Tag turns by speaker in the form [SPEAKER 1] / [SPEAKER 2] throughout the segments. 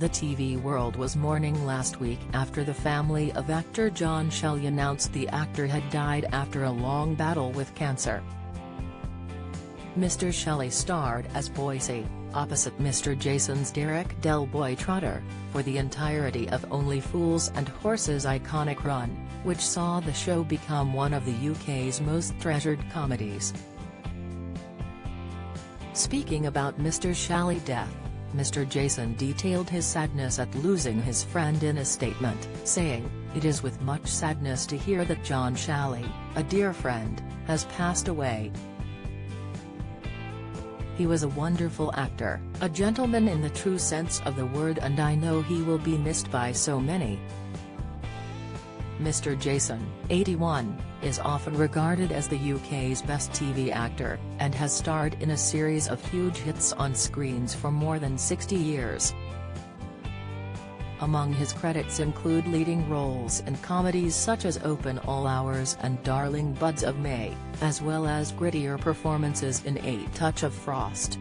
[SPEAKER 1] The TV world was mourning last week after the family of actor John Shelley announced the actor had died after a long battle with cancer. Mr. Shelley starred as Boise, opposite Mr. Jason's Derek Del Boy Trotter, for the entirety of Only Fools and Horses' iconic run, which saw the show become one of the UK's most treasured comedies. Speaking about Mr. Shelley's death, Mr. Jason detailed his sadness at losing his friend in a statement, saying, "It is with much sadness to hear that John Shelley, a dear friend, has passed away. He was a wonderful actor, a gentleman in the true sense of the word, and I know he will be missed by so many." Mr. Jason, 81, is often regarded as the UK's best TV actor, and has starred in a series of huge hits on screens for more than 60 years. Among his credits include leading roles in comedies such as Open All Hours and Darling Buds of May, as well as grittier performances in A Touch of Frost.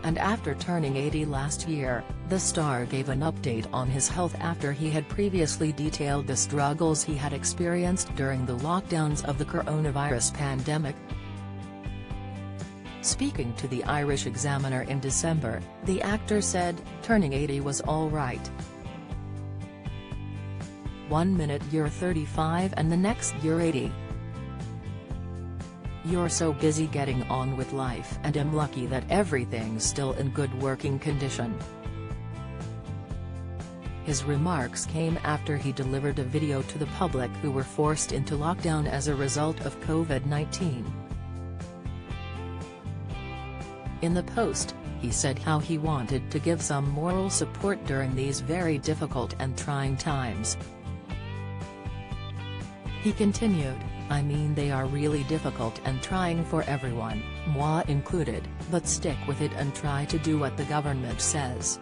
[SPEAKER 1] And after turning 80 last year, the star gave an update on his health after he had previously detailed the struggles he had experienced during the lockdowns of the coronavirus pandemic. Speaking to the Irish Examiner in December, the actor said, "Turning 80 was all right. 1 minute you're 35 and the next you're 80. You're so busy getting on with life, and I'm lucky that everything's still in good working condition." His remarks came after he delivered a video to the public who were forced into lockdown as a result of COVID-19. In the post, he said how he wanted to give some moral support during these very difficult and trying times. He continued, "I mean, they are really difficult and trying for everyone, moi included, but stick with it and try to do what the government says.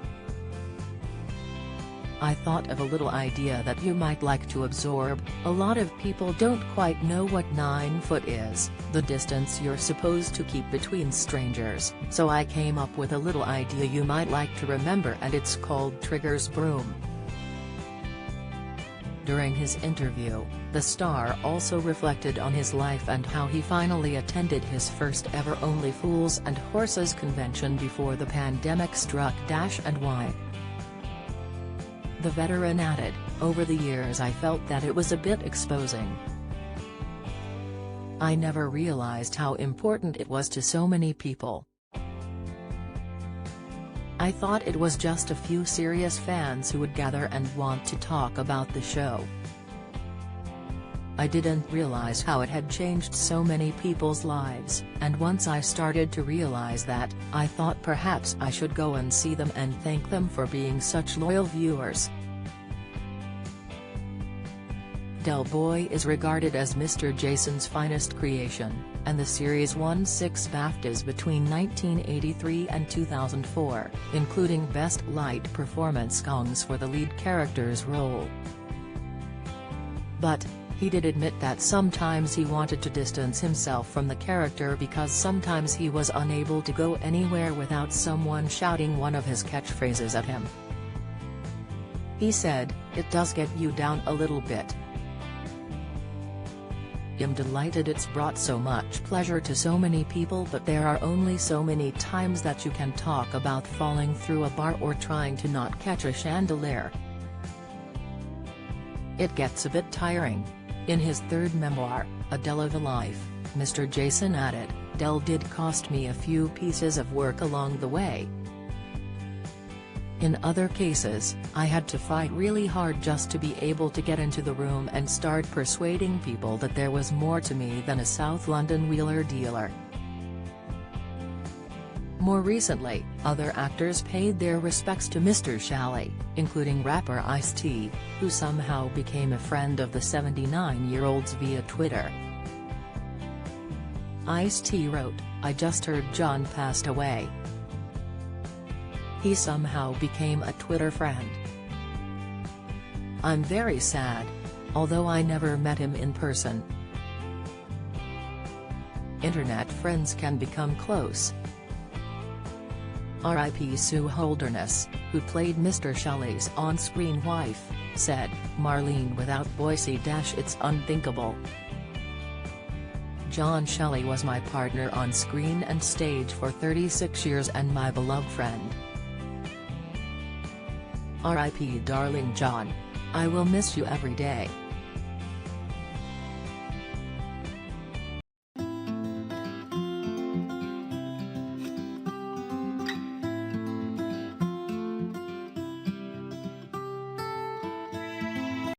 [SPEAKER 1] I thought of a little idea that you might like to absorb. A lot of people don't quite know what 9 foot is, the distance you're supposed to keep between strangers, so I came up with a little idea you might like to remember, and it's called Trigger's Broom." During his interview, the star also reflected on his life and how he finally attended his first ever Only Fools and Horses convention before the pandemic struck and why. The veteran added, "Over the years I felt that it was a bit exposing. I never realized how important it was to so many people. I thought it was just a few serious fans who would gather and want to talk about the show. I didn't realize how it had changed so many people's lives, and once I started to realize that, I thought perhaps I should go and see them and thank them for being such loyal viewers." Del Boy is regarded as Mr. Jason's finest creation, and the series won 6 BAFTAs between 1983 and 2004, including Best Light Performance gongs for the lead character's role. But, he did admit that sometimes he wanted to distance himself from the character because sometimes he was unable to go anywhere without someone shouting one of his catchphrases at him. He said, "It does get you down a little bit. I'm delighted it's brought so much pleasure to so many people, but there are only so many times that you can talk about falling through a bar or trying to not catch a chandelier. It gets a bit tiring." In his third memoir, A Del of a Life, Mr. Jason added, "Del did cost me a few pieces of work along the way. In other cases, I had to fight really hard just to be able to get into the room and start persuading people that there was more to me than a South London wheeler dealer." More recently, other actors paid their respects to Mr. Shelley, including rapper Ice-T, who somehow became a friend of the 79-year-old's via Twitter. Ice-T wrote, "I just heard John passed away. He somehow became a Twitter friend. I'm very sad. Although I never met him in person. Internet friends can become close. R.I.P. Sue Holderness, who played Mr. Shelley's on-screen wife, said, "Marlene without Boycie - it's unthinkable. John Shelley was my partner on screen and stage for 36 years and my beloved friend. R.I.P. darling John. I will miss you every day."